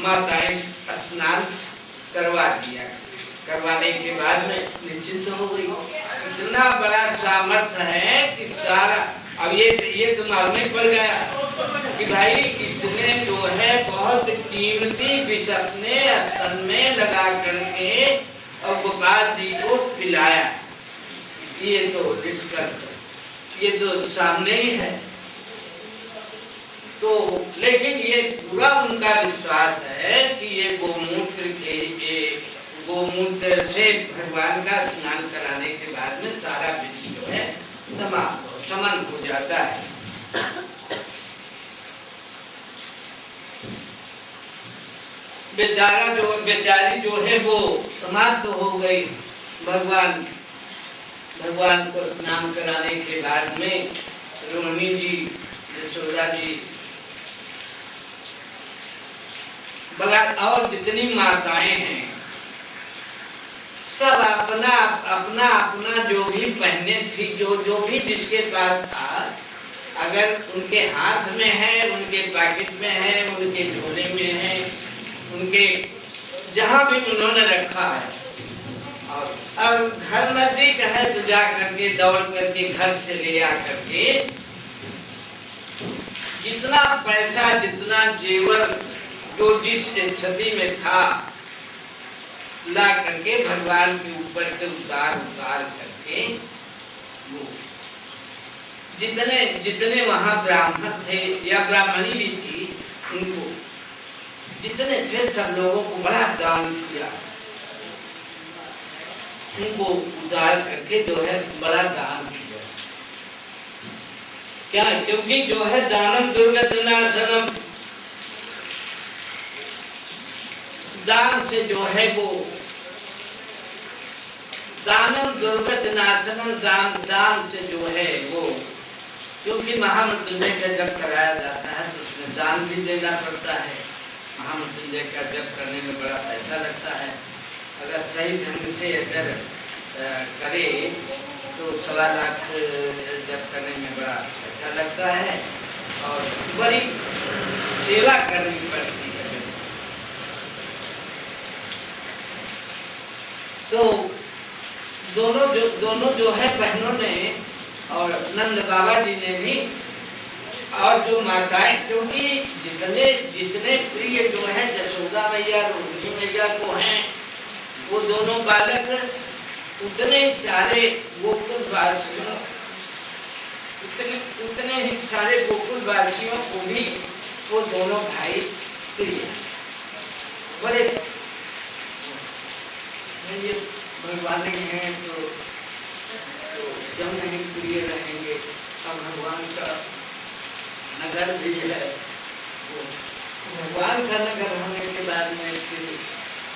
माताएं स्नान करवा दिया। करवाने के बाद में निश्चिंत हो गई। इतना बड़ा सामर्थ्य है कि सारा, अब ये तो मालूम ही पड़ गया कि भाई इसने जो है बहुत कीमती विष अपने स्तन में लगा करके और गोपाल जी को पिलाया। ये तो निष्कर्ष, ये तो सामने ही है। तो लेकिन ये पूरा उनका विश्वास है कि ये गोमूत्र से भगवान का स्नान कराने के बाद में सारा विष जो है समन हो जाता है। बेचारी जो है वो समाप्त हो गई। भगवान को स्नान कराने के बाद में रोहिणी जी, यशोदा जी, और जितनी माताएं हैं सब अपना जो भी पहने थी, जो भी जिसके पास था, अगर उनके हाथ में है, उनके पैकेट में है, उनके झोले में है, उनके जहां भी उन्होंने रखा है, और घर नजदीक है तो जा करके दौड़ करके घर से ले आ करके जितना पैसा, जितना जेवर जो जिस स्थिति में था ला करके भगवान के ऊपर से उतार करके वो जितने वहां ब्राह्मण थे या ब्राह्मणी भी थी, उनको जितने थे सब लोगों को बड़ा दान किया। उनको उतार करके जो है बड़ा दान किया। क्या? क्योंकि जो है दानम दुर्गत नाशनम, दान से जो है वो दानम दुर्गत नाशनम, दान से जो है वो, क्योंकि महामृत्युंजय का जप कराया जाता है तो उसमें दान भी देना पड़ता है। महामृत्युंजय का जप करने में बड़ा पैसा लगता है। अगर सही ढंग से अगर करे तो 1.25 लाख जप करने में बड़ा पैसा लगता है और बड़ी सेवा करनी पड़ती है। तो दोनों जो है बहनों ने और नंद बाबा जी ने भी, और जो माताएं, क्योंकि जितने प्रिय जो है यशोदा मैया, रोहिणी मैया को हैं, वो दोनों बालक उतने सारे गोकुलवासियों, उतने ही सारे गोकुलवासियों को भी वो दोनों भाई प्रिय बड़े ये भगवान हैं तो जब नहीं प्रिय रहेंगे। अब भगवान का नगर भी है, वो भगवान का नगर होने के बाद में फिर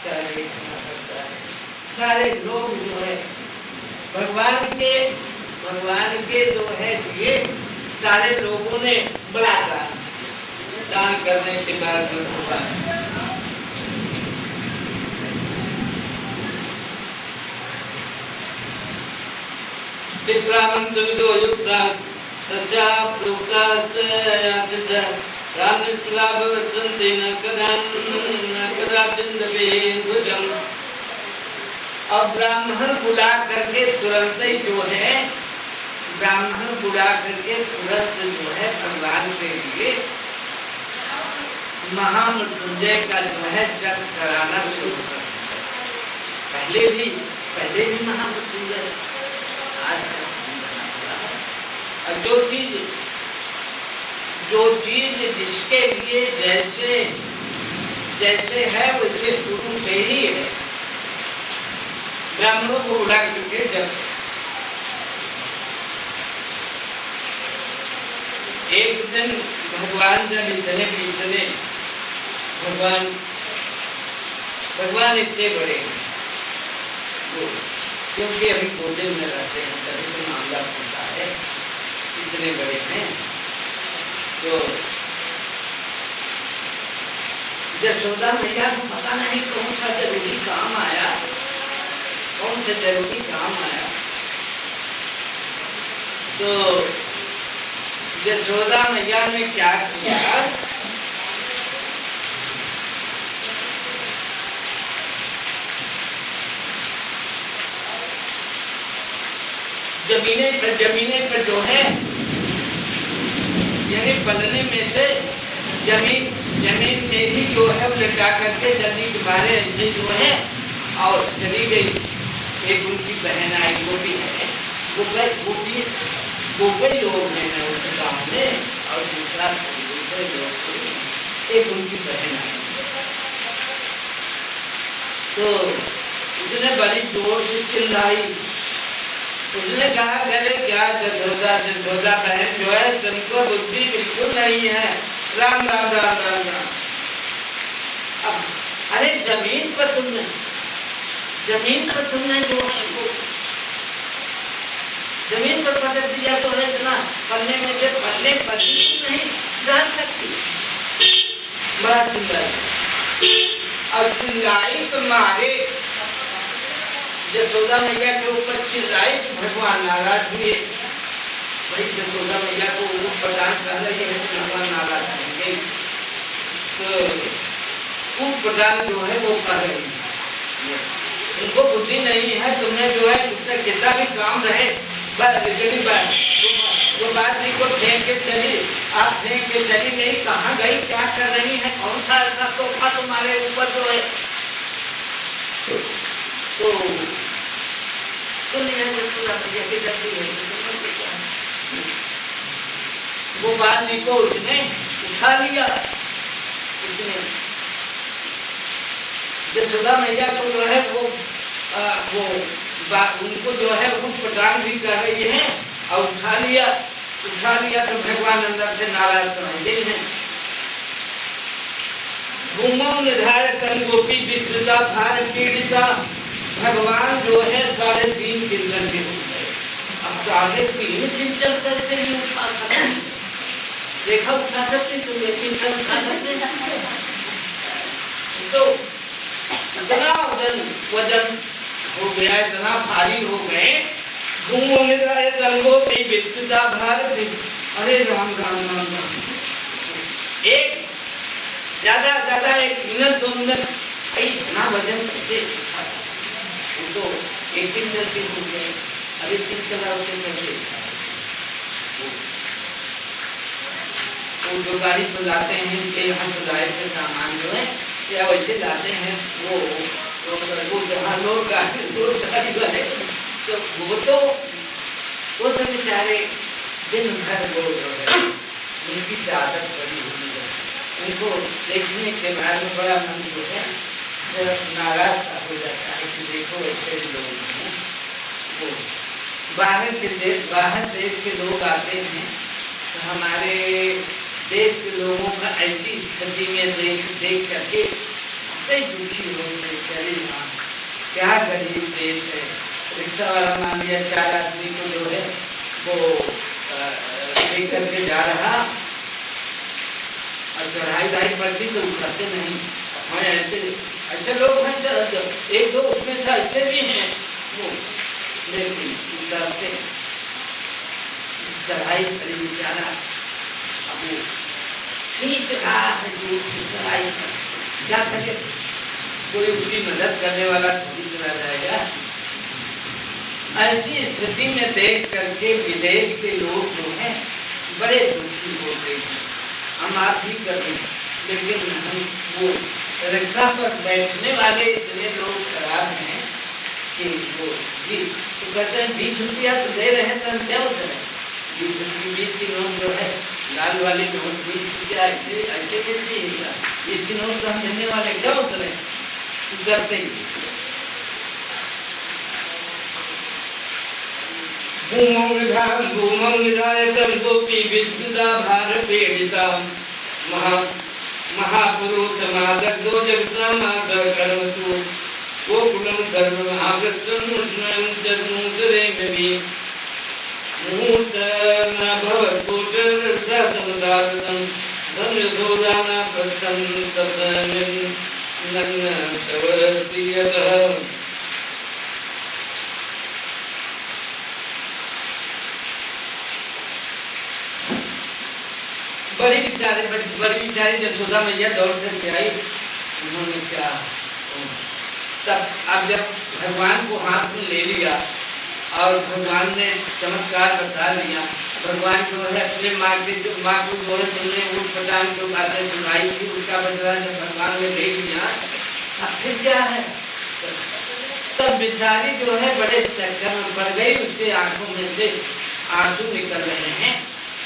क्या देखना पड़ता है। सारे लोग जो है भगवान के जो है ये सारे लोगों ने बड़ा दान करने के बाद में भगवान विप्रामंत विदो युक्ता सच्चा प्रोक्तात् याचिता रामनिष्ठलाभ वर्तन्ते न कदाचिन्दपि भुजम्। अब ब्राह्मण बुला करके तुरंत ही जो है भगवान के लिए महामृत्युंजय का जो है जप कराना शुरू कर दिया। पहले भी महामृत्युंजय, जो चीज जिसके लिए जैसे है वैसे शुरू से ही है। ब्राह्मणों को उड़ा करके जब एक दिन भगवान जब इतने भगवान इतने बड़े हैं, क्योंकि अभी गोदे में रहते हैं तभी तो मामला होता है, इतने बड़े हैं। तो यशोदा मैया को पता नहीं कौन सा जरूरी काम आया, तो यशोदा मैया ने क्या किया जमीने पर जो है यानी पलने में से जमीन में ही जो है लटा करके जल्दी तुम्हारे ऐसे जो है और चली गई। एक उनकी बहन आई, गोपी है, गोपी लोग हैं उस गाँव में, और दूसरे लोग एक उनकी बहन आई। तो उसने बड़ी जोर से चिल्लाई, उसने कहा करे क्या जसोदा बहन जो है तुमको बुद्धि बिल्कुल नहीं है, राम राम राम राम राम। अब अरे जमीन पर तुमने जो जमीन पर पटक दिया तो है इतना पलने में से पलने पर नहीं रह सकती। बड़ा चिल्लाई, और चिल्लाई तो मारे जसोदा मैया के ऊपर चिल्लाई तो भगवान नाराज हुए। भाई जसोदा मैया को प्रदान कर रही है तो भगवान नाराज होंगे। तो प्रदान जो है वो कर रही है, उनको बुद्धि नहीं है। तुमने जो है कितना भी काम रहे वो बात नहीं को फेंक के चली, आप फेंक के चली गई, कहाँ गई, क्या कर रही है, कौन सा ऐसा तोहफा तुम्हारे ऊपर जो है। तो वो बात को उसने उठा लिया, उसने जसोदा मैया को जो है वो उनको जो है वो प्रदान भी कर रही है और उठा लिया तो भगवान अंदर से नाराज समझे हैं। घूमो निधार तन गोपी विस्तृता भार पीड़िता, भगवान जो है 3.5 किलोमीटर के हो गए। अब 3.5 किलोमीटर करके ही उठा सकते, देखा उठा सकते तो लेकिन उठा सकते तो इतना वजन हो गया, इतना भारी हो गए। घूमो निधार तन गोपी विस्तृता भार, अरे राम राम राम राम। एक ज्यादा 1 मिनट 2 मिनट इतना वजन कैसे तो 1 किलोमीटर के हो गए। अभी 3 किलोमीटर करके वो जो गाड़ी पर लाते हैं इनके यहाँ तो लाए थे सामान जो है या वैसे लाते हैं वो जहाँ लोग गाड़ी वाले तो वो तो बेचारे दिन भर वो जो है उनकी आदत बड़ी हुई है, उनको देखने के बाद में बड़ा मन जो है नाराज हो जाता है कि देखो ऐसे लोग हैं। वो बाहर देश के लोग आते हैं तो हमारे देश के लोगों का ऐसी स्थिति में देख करके दुखी हो गए। चले हाँ क्या गरीब देश है। रिक्शा वाला मान लिया 4 आदमी को जो है वो लेकर के जा रहा और चढ़ाई पड़ती तो उठते नहीं। हाँ ऐसे लोग हैं, 1-2 उसमें था ऐसे भी हैं वो, लेकिन उतरते चढ़ाई करी बेचारा अब वो खींच रहा है जो चढ़ाई क्या करे, कोई उसकी मदद करने वाला थोड़ी चला जाएगा। ऐसी स्थिति में देख करके विदेश के लोग जो हैं बड़े दुखी हो गए। हम आप भी करें, लेकिन हम वो रिक्शा पर बैठने वाले इतने लोग खराब हैं कि वो भी तो कहते हैं 20 रुपया तो दे रहे हैं तो हम क्या उतरे। 20 की नोट जो है लाल वाली नोट 20 रुपया ऐसे कैसे 20 की नोट तो हम देने वाले क्या उतरे करते ही। घूमो निधाय तन गोपी विस्तृता भार पीड़िता, महापुरुष मादग्धो जगता माता कर्मसु गोकुलम कर्म महावृत्तम स्वयं चतुर्मुद्रे में भी मुहूर्त न भवतोटर सतमदातम धन्य सोदाना प्रथम तत्मिन नन्न तवरतियतः। बड़ी बिचारी जसोदा मैया दौड़ करके आई। उन्होंने क्या तब अब जब भगवान को हाथ में ले लिया और भगवान ने चमत्कार बता दिया। भगवान जो है अपने माँ को जो है तुमने उस प्रदान को बातें सुनाई थी, उसका बदला जब भगवान ने दे दिया, अब फिर क्या है? तब बेचारी जो है बड़े चक्कर में पड़ गई, उसके आंखों में से आंसू निकल रहे हैं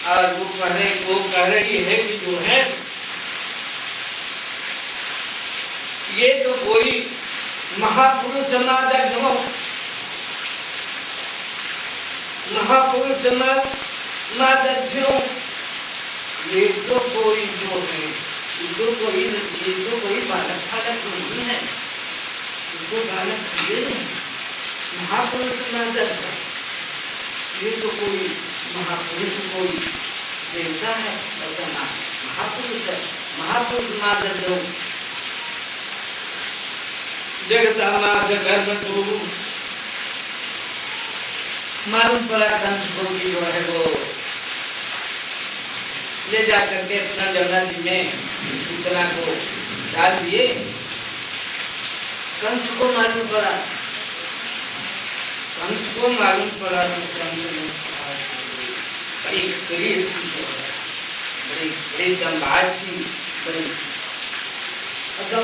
और वो कह रही है कि जो है ये तो कोई महापुरुष समादग्ध हो, महापुरुष समादग्ध हो, ये तो कोई जो है ये तो कोई बालक फालक नहीं है, इसको बालक ये नहीं, महापुरुष समादग्ध, ये तो कोई महापुरुष कोई देवता है, महापुरुष है, महापुरुष समादग्ध हो। जगदामास गर्भ तो मालूम पड़ा कंस को कि जो है वो ले जा करके अपना जमुना जी में सूचना को डाल दिए। कंस को मालूम पड़ा तो कंस ने बड़ी क्रिया थी, बड़ी दम्बाज थी, बड़ी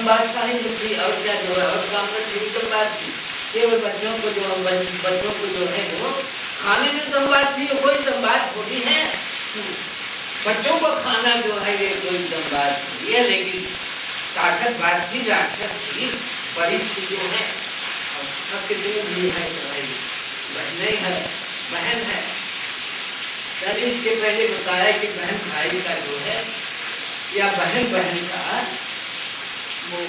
बात का ही थी और क्या जो है और काम में बात थी। केवल बच्चों को जो है वो खाने में संवाद थी, कोई संवाद थोड़ी है। बच्चों को खाना जो है ये कोई संवाद थी है, लेकिन ताकत बात थी, राक्षस थी, बड़ी थी जो है और कितनी भी है बहन है, बहन है। तभी इसके पहले बताया कि बहन भाई का जो है या बहन का वो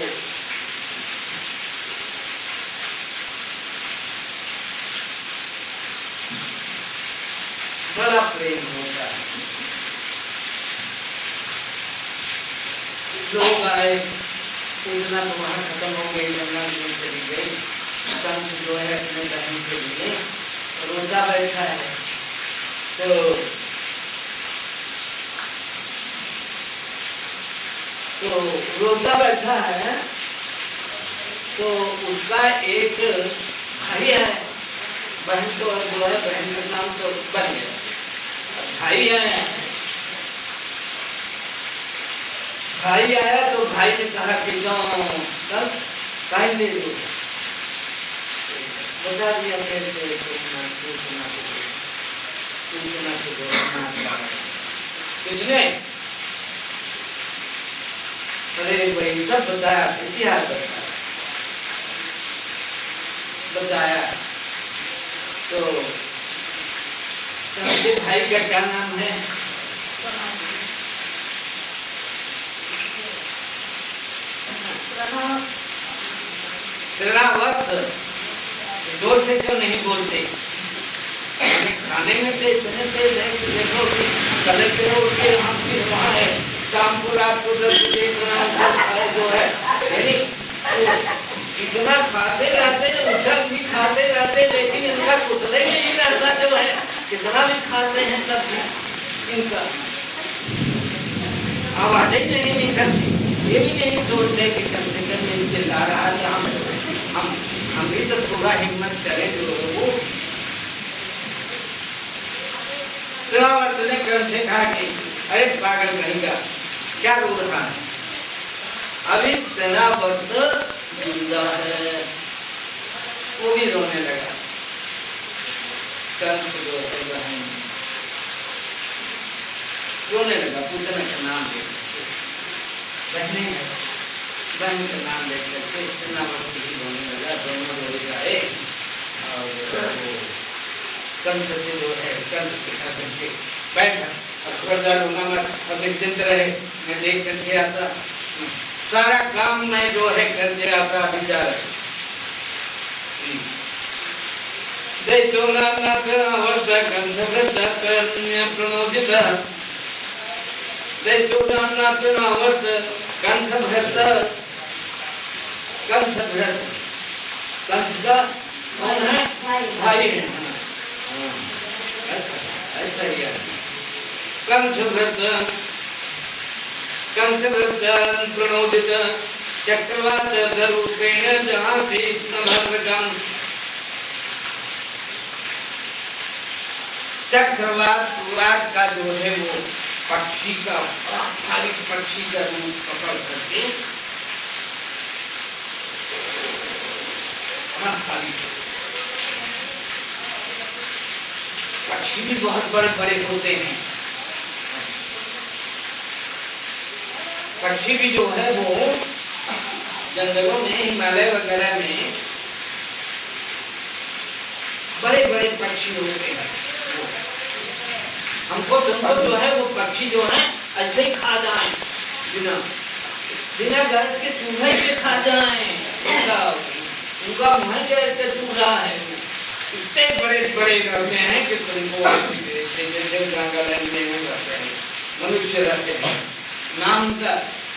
बड़ा प्रेम होता है। लोग आए, पूजना तो वहाँ खत्म हो गई, जमुना जी में चली गई। कंस जो है अपने बहन के लिए रोजा बैठा है, तो रोजा बैठा है तो उसका एक भाई है, बहन तो जो है बहन का नाम तो बन गया, भाई है। भाई आया तो भाई ने कहा कि कब भाई दे दो, बता दिया किसने? अरे भाई सब बताया, इतिहास बताया। तो सबके भाई का क्या नाम है? तृणावर्त। जोर से क्यों नहीं बोलते? खाने में से इतने तेज है कि देखो कि कल के हम फिर वहाँ है, शाम को रात को जो है इतना खाते रहते, उछल भी खाते रहते, लेकिन इनका कुतला ही नहीं रहता जो है, कितना भी खाते हैं तब भी इनका आवाज ही नहीं निकलती। ये भी नहीं सोचते कि कम से कम इनसे ला रहा था, हम भी तो थोड़ा हिम्मत करें जो वो। तृणावर्त ने क्रम से कहा कि अरे पागल कहेगा, क्या रो रहा है? अभी तृणावर्त जिंदा है। वो भी रोने लगा। कंस जो है बहन रोने लगा, पूछने का नाम देख बहने बहन का नाम देख करके तृणावर्त भी रोने लगा। दोनों रोए जाए और कंस से जो है कंस के साथ करके बैठा। खबरदार होना मत, अब निश्चिंत रहे, मैं देख करके आता, सारा काम मैं जो है करके आता। विचार कंस का कौन है? भाई है। ऐसा ही है। कंसव्रत प्रणोदित चक्रवात रूपेण जहाँ से चक्रवात का जो है वो पक्षी का पक्षी का रूप पकड़ करके पक्षी भी बहुत बड़े बड़े होते हैं। पक्षी भी जो है वो जंगलों में, हिमालय वगैरह में बड़े बड़े पक्षी होते हैं। हमको तुमको जो है वो पक्षी जो है ऐसे ही खा जाए, बिना बिना गर्द के चूहे से खा जाए। उनका मुँह जैसे चूहा है, इतने बड़े बड़े रहते हैं कि तुमको नागालैंड में वो रहते हैं, मनुष्य रहते हैं। नाम का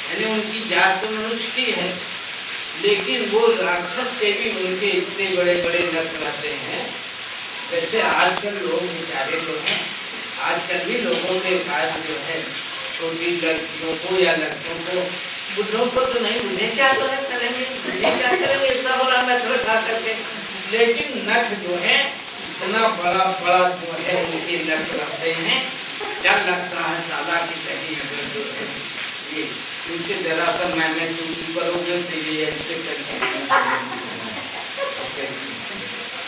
यानी उनकी जात तो मनुष्य की है, लेकिन वो राक्षस के भी उनके इतने बड़े बड़े नख रहते हैं। जैसे आजकल लोग बेचारे जो हैं, आजकल भी लोगों के पास जो है छोटी लड़कियों को या लड़कों को, बुढ़ों को तो नहीं, मुझे क्या करेंगे, क्या करेंगे इतना बड़ा नख रखा करके, लेकिन नख जो है इतना बड़ा बड़ा जो है उनके नख रखते हैं, डर लगता है साला की कहीं अगर जो है ये उनसे जरा सा मैंने चूसी करोगे तो ये ऐसे करके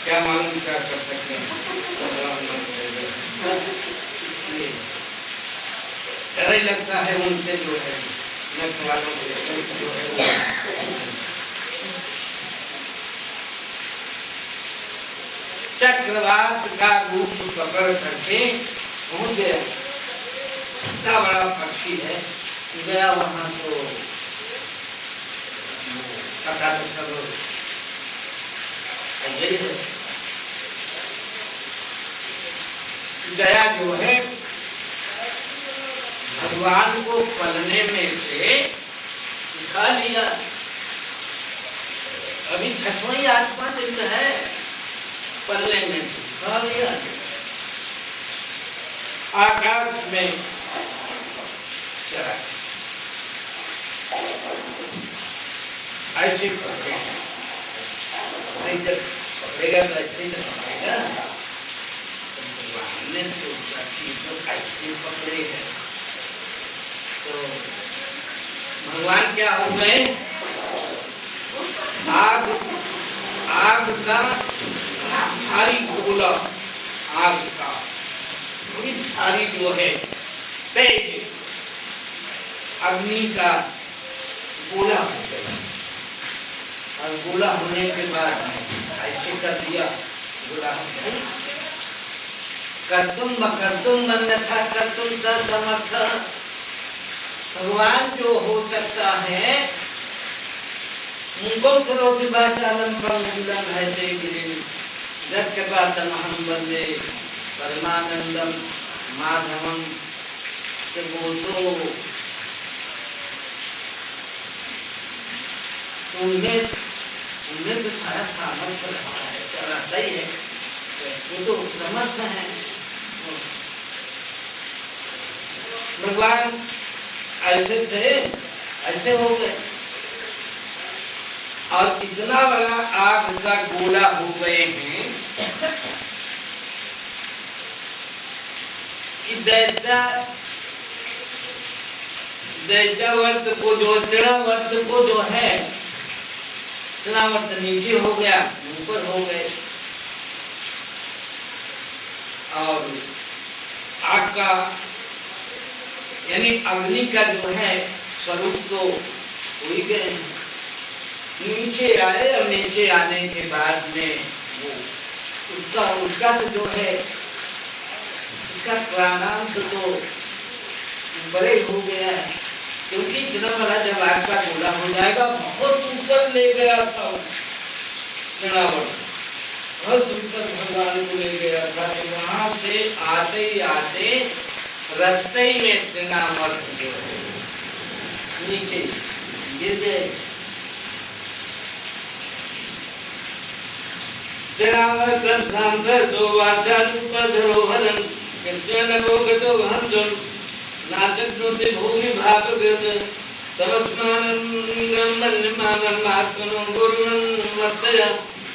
क्या मालूम क्या कर सकते हैं। डर ही लगता है उनसे जो है नख वालों से जो है। चक्रवात का रूप पकड़ करके पहुंच गया। इतना बड़ा पक्षी है, गया वहां तो पता तो सब गया जो है भगवान को पलने में से उठा लिया। अभी 6वां आत्मा दिन है, पलने में उठा लिया, आकाश में चला। ऐसे पकड़ेगा तो ऐसे ही पकड़ेगा। भगवान ने तो ऐसे पकड़े हैं, तो भगवान क्या हो गए, आग का भारी गोला, आग का बड़ी भारी जो है तेज अग्नि का गोला हो गया। और गोला होने के बाद ऐसे कर दिया, गोला हो गया। कर्तुम बकर्तुम अन्यथा कर्तुम समर्थ। भगवान जो हो सकता है, उनको करोति वाचालं पंगुलं हयते गिरिं यत्कृपातमहं वन्दे परमानंदम माधवम। कि वो तो उन्हें तो सारा सामर्थ्य रहता ही है, वो तो समर्थ है। भगवान ऐसे थे, ऐसे हो गए और इतना बड़ा आग का गोला हो गए हैं कि दैत्यावर्त को जो तृणावर्त को जो है, तृणावर्त नीचे हो गया, ऊपर हो गए। और आग का यानी अग्नि का जो है स्वरूप तो हो ही गए, नीचे आए। और नीचे आने के बाद में वो उसका तो जो है, उसका प्राणांत तो बड़े हो गया है, क्योंकि इतना बड़ा जब आग का गोला हो जाएगा, बहुत ऊपर ले गया था बहुत ऊपर भगवान को ले गया था। वहां से आते ही आते रास्ते में तृणावर्त जो है नीचे गिर गए। तृणावर्त सांसो वाचारूपधरोहरं कृत्यनगोगतो हंसं नाचक्नोति भूमि भागगत तमस्मानं मन्यमानं आत्मनो गुरुन्मत्तया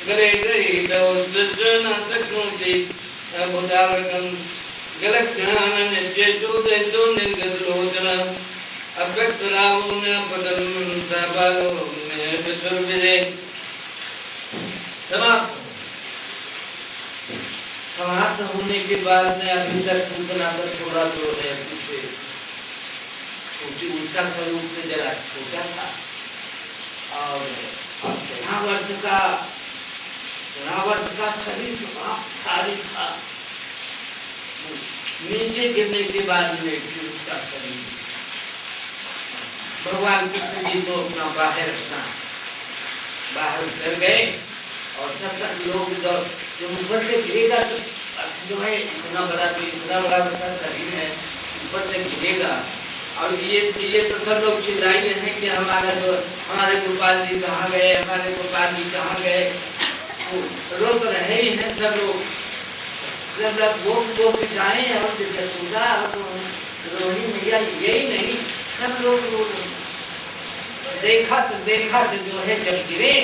गरे गरे तवज्जन नाचक्नोति अबुदावकं गलत ज्ञान निश्चेतो देतो निर्गत लोचन अव्यक्त रावो न पदम साबालो न विसर्जने समाप्त। समाप्त होने के बाद में अभी तक पूतना पर थोड़ा जो है पीछे उसका स्वरूप से जरा छोटा था और जनावर्त का शरीर भारी था। नीचे गिरने के बाद में उसका शरीर भगवान कृष्ण जी को अपना बाहर उतर गए और सब तक लोग जब ऊपर से गिरेगा तो जो है इतना बड़ा उसका शरीर है, ऊपर से गिरेगा और ये तो सब लोग चिल्लाई हैं कि हमारे गोपाल जी कहाँ गए, हमारे गोपाल जी कहाँ गए, रोक रहे ही हैं सब लोग। जब वो जाए और जसोदा रोहिणी मैया यही नहीं सब लोग देखा तो जो है जब गिरे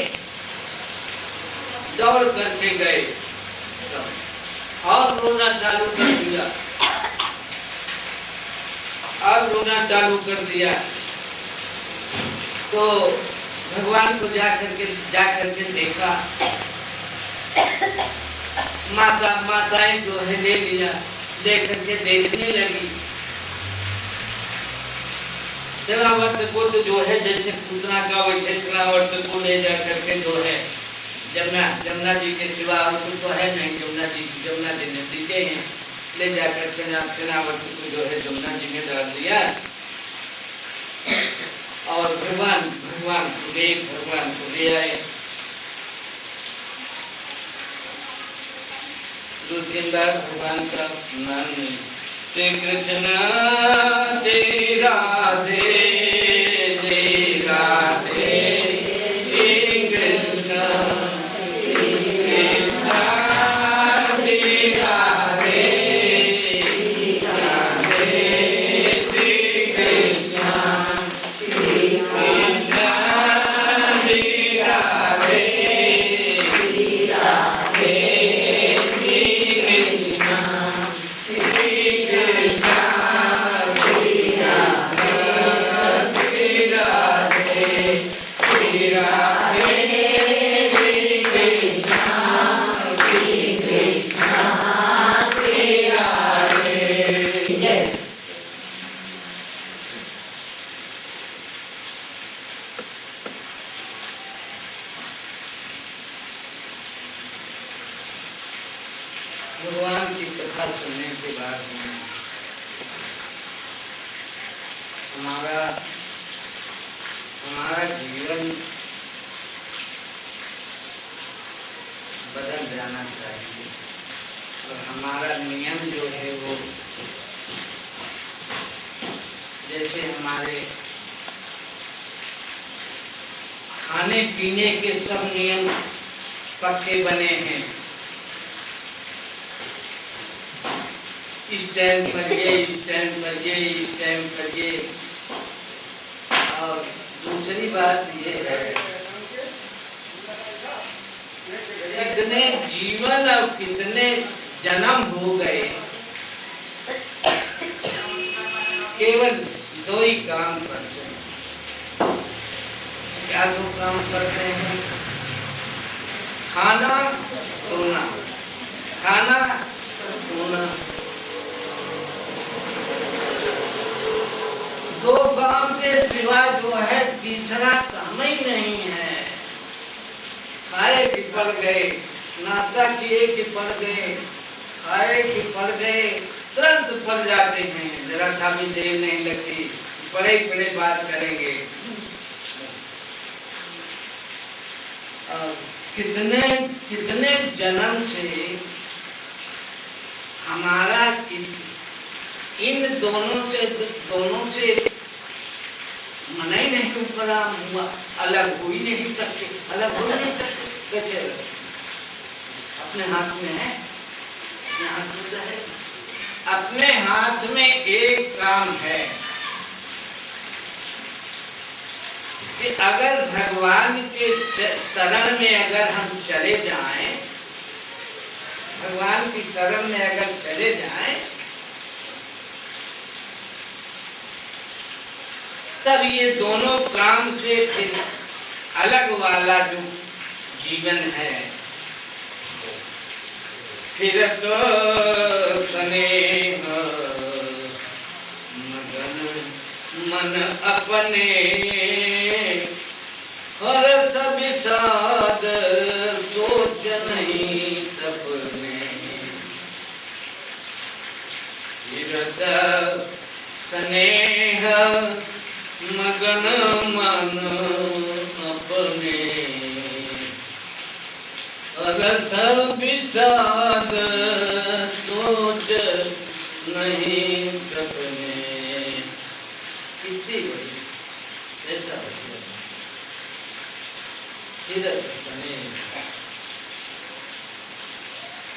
दौड़ करके गए और रोना चालू कर दिया तो भगवान को जा करके देखा, माताएं जो है ले करके देखने लगी। जनावर्त को तो जो है जैसे पूतना का वैसे जनावर्त को ले जा करके जो है जमुना जी के सिवा और कुछ तो है नहीं, जमुना जी ने दिखे हैं, ले जाकर जनावर्त को जो है जमुना जी में डाल दिया और भगवान को ले आए। दूसरी बार भगवान का नाम श्री कृष्ण जय राधे जय राधे श्री कृष्ण भगवान की कथा सुनने के बाद हमारा जीवन बदल जाना चाहिए और हमारा नियम जो है वो जैसे हमारे खाने पीने के सब नियम पक्के बने हैं, इस टाइम पर ये और दूसरी बात ये है कितने जीवन और कितने जन्म हो गए, केवल दो ही काम करते हैं। क्या दो काम करते हैं? खाना सोना, खाना सोना, दो काम के सिवा जो है तीसरा काम ही नहीं है। खाए कि पड़ गए, नाश्ता किए कि पड़ गए, खाए कि पड़ गए, तुरंत पड़ जाते हैं, जरा सा भी देर नहीं लगती, पड़े बात करेंगे। कितने जन्म से हमारा इन दोनों से मना ही नहीं पड़ा हुआ, अलग हो ही नहीं सकते, कैसे अपने हाथ में है, अपने हाथ में एक काम है कि अगर भगवान के शरण में अगर हम चले जाएं, भगवान की शरण में अगर चले जाएं तब ये दोनों काम से फिर अलग वाला जो जीवन है, फिर तो स्नेह मगन मन अपने, हर्ष विषाद सोच नहीं सपने, फिर तो स्नेह मगन मन अपने, हर्ष विषाद सोच नहीं सपने। कितनी बड़ी ऐसा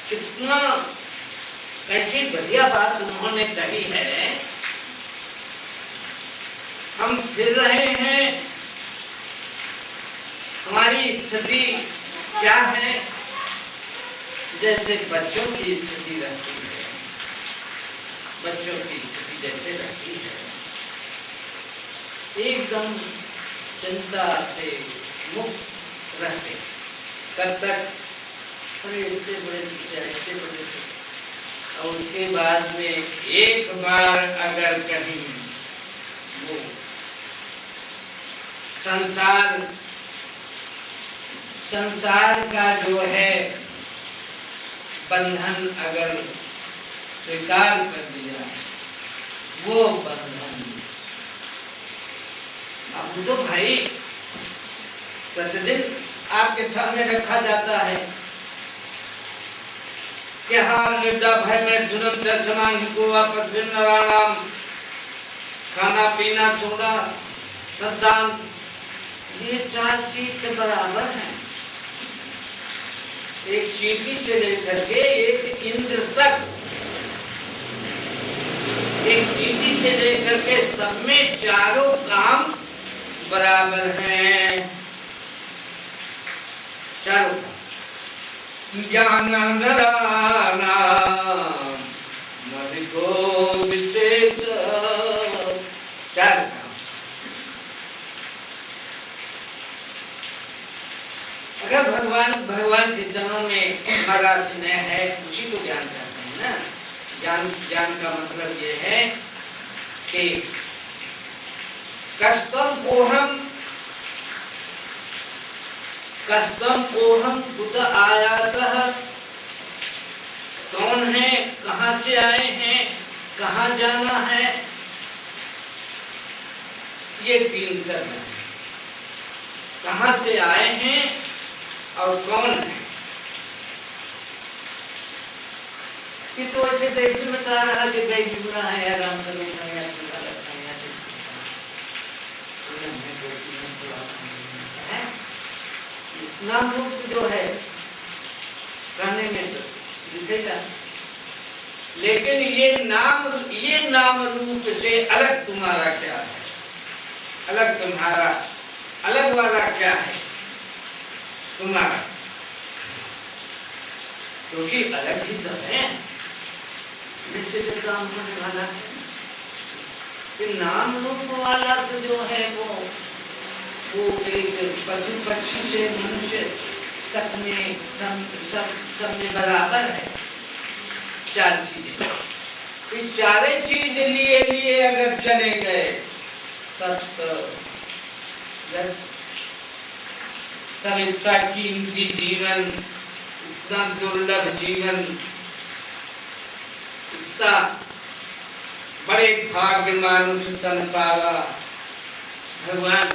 कितना कैसी बढ़िया बात उन्होंने कही है। हम फिर रहे हैं, हमारी स्थिति क्या है, जैसे बच्चों की स्थिति रहती है, बच्चों की स्थिति जैसे रहती है, एकदम चिंता से मुक्त रहते, तब तक अरे इतने बड़े ऐसे बड़े, और उसके बाद में एक बार अगर कहीं वो संसार का जो है बंधन अगर स्वीकार कर दिया, वो बंधन अब तो भाई प्रतिदिन आपके सामने रखा जाता है कि हाँ निर्दा भय में जुनम दर्शनांग को वापस नारायण, खाना पीना सोना संतान, ये चार चीज के बराबर है। एक चींटी से लेकर के एक इंद्र तक, एक चींटी से लेकर के सब में चारों काम बराबर हैं, चारों काम। ज्ञान नराना मधि को विशेष, चार काम। अगर भगवान के चरणों में हमारा स्नेह है, उसी को ज्ञान कहते हैं ना। ज्ञान का मतलब ये है कि कष्टम कोहम कुत आयातः, कौन है, कहाँ से आए हैं, कहाँ जाना है, ये तीन शब्द हैं। कहाँ से आए हैं और कौन है। कि तो ऐसे देश में बता रहा कि भाई जुड़ा है, आराम करूंगा या नाम रूप जो है कहने में तो दिखेगा, लेकिन ये नाम रूप से अलग तुम्हारा क्या है, अलग तुम्हारा अलग वाला क्या है तुम्हारा, क्योंकि अलग ही तो है। जैसे जो काम होने वाला है कि नाम रूप वाला तो जो है वो एक पशु पक्षी से मनुष्य तक में सब में बराबर है। चार चीजें, इस चारे चीज लिए अगर चले गए तब इतना कीमती जीवन, इतना दुर्लभ जीवन, इतना बड़े भाग्य मानुष तन पावा। भगवान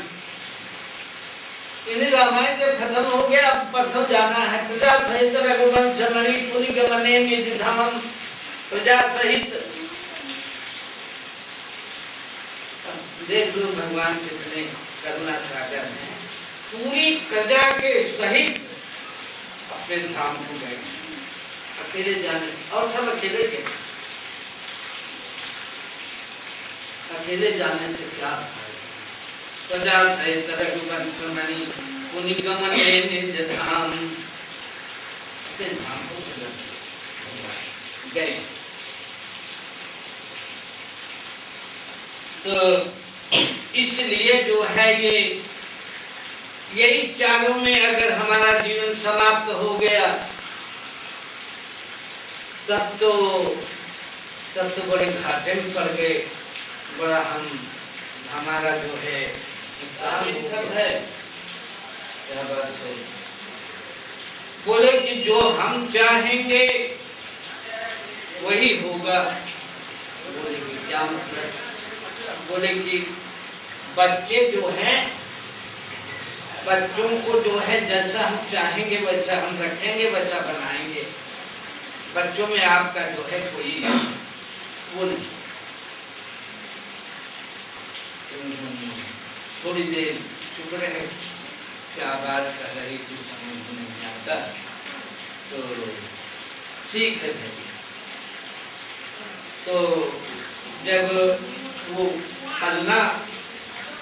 इन्हें रामायण जब खत्म हो गया, अब परसों जाना है। प्रजा सहित रघुवंश मणि पुनि गमने निज धाम, प्रजा सहित देख लो भगवान कितने करुणा सागर हैं। पूरी प्रजा के सहित अपने धाम को गए, अकेले जाने, और सब अकेले गए। अकेले जाने से क्या प्रजा सहित रघुवंश मणि पुनि गमने निज धाम, अपने धाम को गए। तो इसलिए जो है ये यही चारों में अगर हमारा जीवन समाप्त हो गया तब तो बड़े घाटे में पड़ गए, बड़ा हमारा जो है है। क्या बात है? बोले कि जो हम चाहेंगे वही होगा। बोले कि क्या मतलब? बोले कि बच्चे जो हैं, बच्चों को जो है जैसा हम चाहेंगे वैसा हम रखेंगे, वैसा बनाएंगे। बच्चों में आपका जो है कोई वो नहीं। थोड़ी देर शुक्र है, क्या बात कर रही थी समझ नहीं आता, तो ठीक है। तो जब वो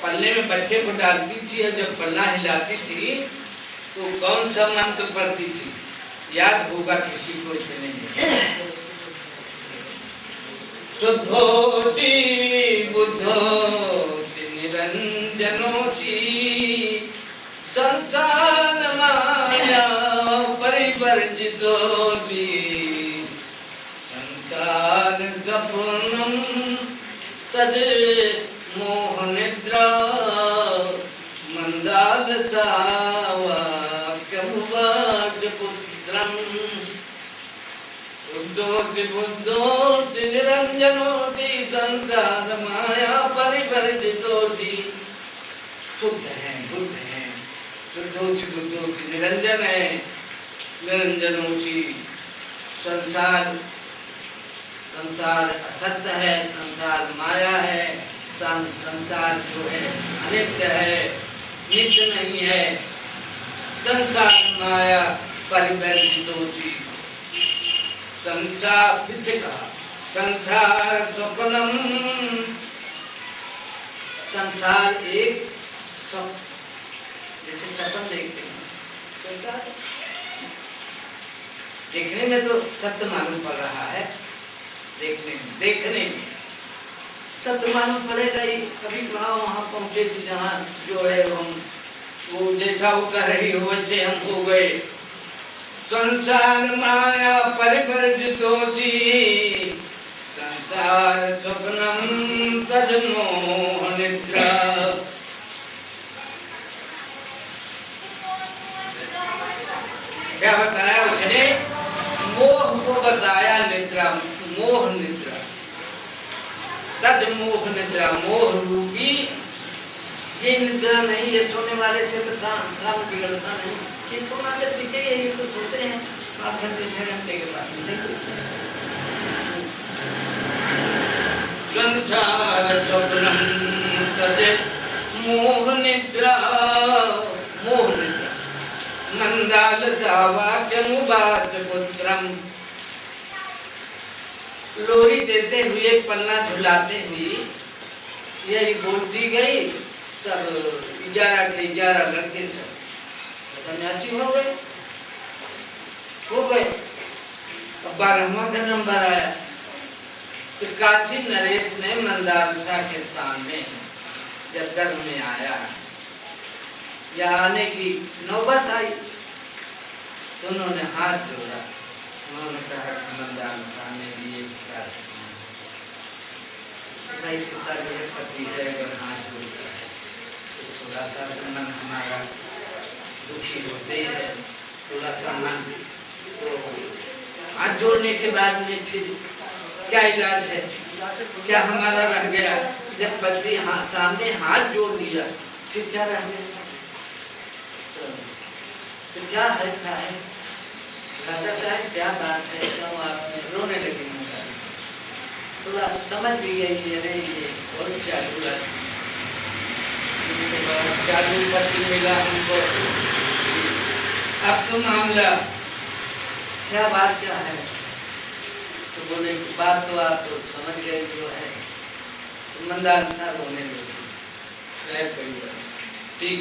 पल्ले में बच्चे को डालती थी और जब पल्ला हिलाती थी तो कौन सा मंत्र पढ़ती थी? याद होगा किसी को? इतने शुद्धोति बुद्धोति निरंजनोति संसार माया परिवर्जितोति संसार सपनम तद मोह निद्रा मंदालता वाक्यमुवाच पुत्रम बुद्धोति बुद्धोति निरंजनोति संसार माया परिवर्जितोति। शुद्ध है, बुद्ध है, शुद्धोति बुद्धोति निरंजन है, निरंजनोति संसार असत्य है, संसार माया है, संसार जो है अनित्य है, नित्य नहीं है। संसार माया परिवर्जितोति, संसार फिर से कहा संसार स्वप्नम, संसार एक स्वप्न, जैसे सपन देखते हैं, संसार देखने में तो सत्य मालूम पड़ रहा है, देखने में सत्य मालूम पड़ेगा ही। कभी कहाँ वहाँ पहुँचे थे जहाँ जो है हम वो जैसा वो कह रही हो वैसे हम हो गए। संसार माया परिवर्जितोति संसार स्वप्नम तद मोह निद्रा। क्या बताया उसने? मोह को बताया निद्रा, मोह निद्रा, तद मोह निद्रा, मोह रूपी ये निद्रा नहीं है। सोने वाले से तो काम बिगड़ता नहीं, ये सोना के ठीक है, ये तो सोते हैं 8 घंटे 6 घंटे के बाद संसार स्वप्नम तद मोह निद्रा, मोह निद्रा मंदालसा वाक्यमुवाच पुत्रम। लोरी देते हुए पन्ना झुलाते हुए यही बोलती गई। सब 11 के 11 लड़के सब सन्यासी हो गए। अब 12वां का नंबर आया तो काशी नरेश ने मंदालसा के सामने जब गर्भ में आया या आने की नौबत आई तो उन्होंने हाथ जोड़ा। उन्होंने कहा मंदालसा मेरी एक पति है, अगर हाथ जोड़ता है तो थोड़ा सा मन हमारा दुखी होते है, थोड़ा सा मन। तो हाथ जोड़ने के बाद में फिर क्या इलाज है? क्या हमारा रह गया? जब पति सामने हाथ जोड़ दिया फिर क्या रह गया? तो क्या है साहब? राजा साहब क्या बात है? क्यों आपने रोने लगे? थोड़ा समझ भी गई अरे ये और चालू पति मिला हमको। अब तो मामला क्या बात क्या है? तो बोले बात तो आप तो समझ गए जो है। तो मंदालसा रोने लगे। ठीक,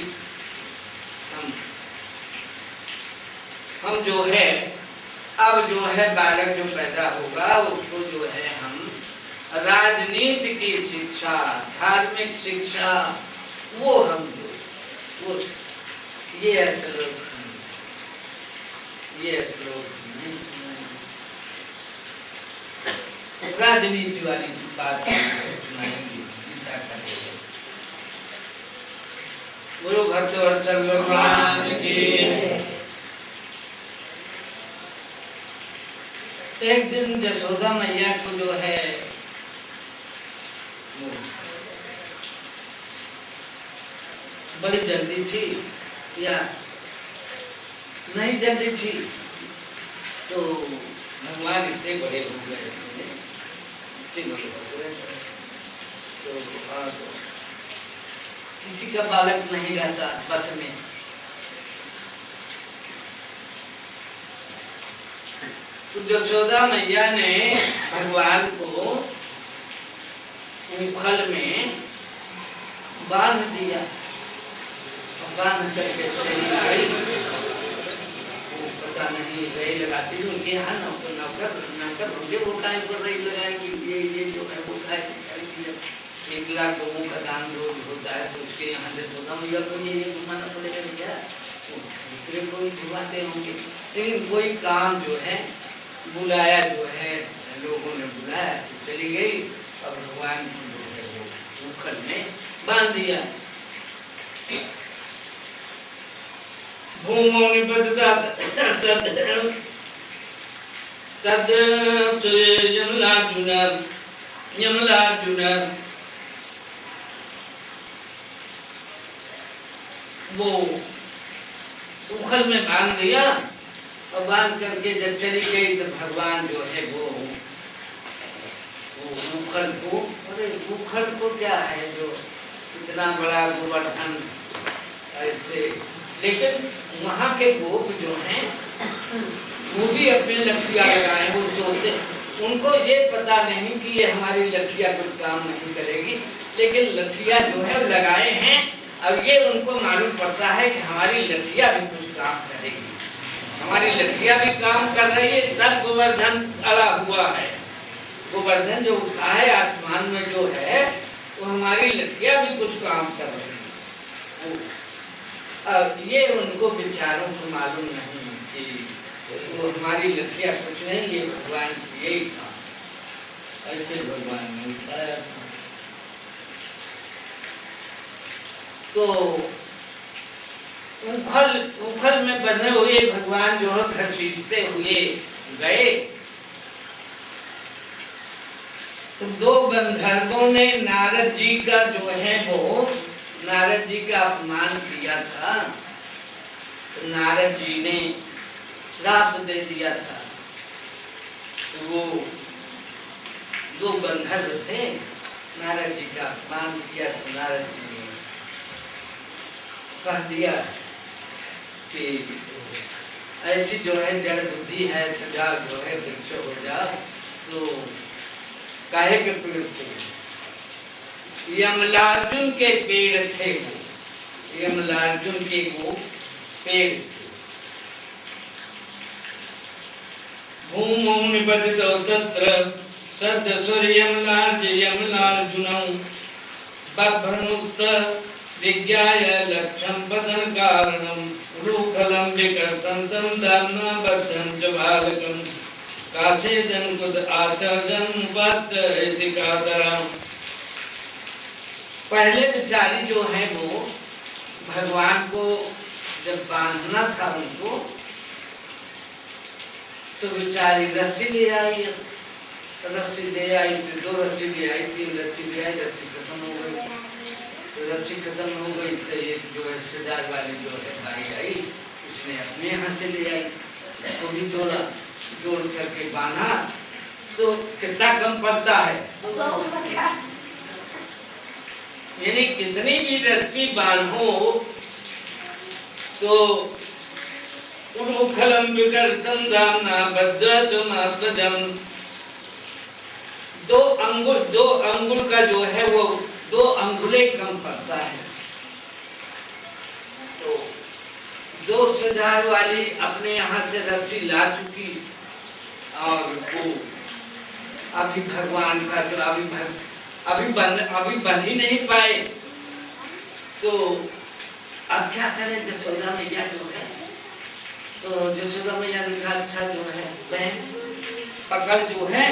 हम जो है अब जो है बालक जो पैदा होगा उसको जो है हम राजनीति की शिक्षा, धार्मिक शिक्षा, वो हम वो ये श्लोक राजनीति वाली बात सुनाएंगे गीता का। गुरु भक्तवत्सल भगवान की। एक दिन यशोदा मैया को जो है बड़ी जल्दी थी या नहीं जल्दी थी, तो भगवान इतने बड़े हो गए तो किसी का बालक नहीं रहता बस में। तो यशोदा मैया ने भगवान को उखल में बांध दिया, बांध करके चली गई। पता नहीं रही लगाती थी उनके यहाँ नौकर होंगे, वो टाइम पर रही लगाएंगे। ये जो है वो खाए 1 लाख लोगों का दान रोज होता है, तो उसके यहाँ से यशोदा मैया को ये घुमाना पड़ेगा क्या? दूसरे कोई घुमाते होंगे, लेकिन कोई काम जो है बुलाया, जो है लोगों ने बुलाया तो चली गई। और भगवान को जो है वो उखल में बांध दिया। भूमौ निबद्धत तद यमलार्जुन वो उखल में बांध दिया। और बांध करके जब चली गई तो भगवान जो है वो उखल को, अरे उखल को क्या है जो इतना बड़ा गोवर्धन ऐसे, लेकिन वहाँ के गोप जो हैं वो भी अपने लठिया लगाए। वो सोचते, उनको ये पता नहीं कि ये हमारी लठिया कुछ काम नहीं करेगी, लेकिन लठिया जो है लगाए हैं। और ये उनको मालूम पड़ता है कि हमारी लठिया भी कुछ काम करेगी, हमारी लठिया भी काम कर रही है। तब गोवर्धन अड़ा हुआ है, गोवर्धन जो उठा है आसमान में जो है वो हमारी लठिया भी कुछ काम कर रही है। ये उनको विचारों को मालूम नहीं कि वो हमारी लठिया कुछ नहीं, ये भगवान यही था। ऐसे भगवान ने उठाया था। तो उखल में बंधे हुए भगवान जो है घसीटते हुए गए। तो 2 गंधर्वों ने नारद जी का जो है वो नारद जी का अपमान किया था। तो नारद जी ने श्राप दे दिया था। तो वो 2 गंधर्व थे, नारद जी का अपमान किया। तो नारद जी ने कह दिया कि ऐसी जो है जड़ बुद्धि है, सजा जो है वृक्ष हो जा। तो काहे के पेड़ थे? यमलार्जुन के पेड़ थे वो, यमलार्जुन के वो पेड़ थे। भूमौ निबद्धतो तत्र यमलार्जुनौ बभ्रनुक्त विज्ञाय लक्ष्यं पतन कारणं रूखलं विकर्तं तं दाम्ना बद्धं च बालकं कासेदं कुद आचर्यं वत् इति कातरम्। पहले बेचारी जो है वो भगवान को जब बांधना था उनको, तो बेचारी रस्सी ले आई। रस्सी ले आई तो 2 रस्सी ले आई, 3 रस्सी ले आई, रस्सी खत्म हो गई। तो रस्सी खत्म हो गई तो एक जो है रिश्तेदार वाली जो है भाई आई, उसने अपने यहाँ से ले आई, उसको भी जोड़ा, जोड़ करके बांधा। तो कितना कम पड़ता है, यानी कितनी भी रस्सी बांधो तो उखलम विकर्तम दाम्ना बद्धतम अपदम। 2 अंगुल का जो है वो 2 अंगुले कम पड़ता है। तो 2 सजार वाली अपने यहाँ से रस्सी ला चुकी और वो अभी भगवान का जो अभी बन ही नहीं पाए, तो अब क्या करें। जसोदा मैया जो है, तो जसोदा मैया ने कहा अच्छा जो है बहन पकड़ जो है,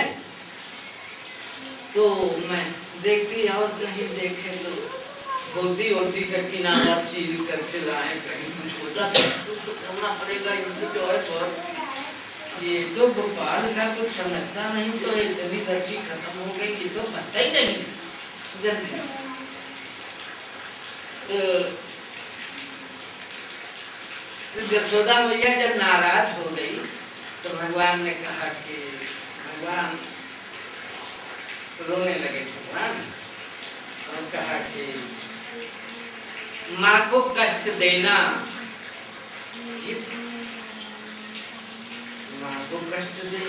तो मैं देखती और कहीं देखे तो होती का किनारा सील करके लाए, कहीं कुछ होता तो करना पड़ेगा। युद्ध जो है बहुत, ये तो गोपाल का कुछ समझता नहीं, तो इतनी दर्जी खत्म हो गई कि तो पता ही नहीं जल्दी। तो जसोदा मैया जब नाराज हो गई तो भगवान ने कहा कि भगवान रोने लगे भगवान, और कहा कि माँ को कष्ट देना, माँ को कष्ट दे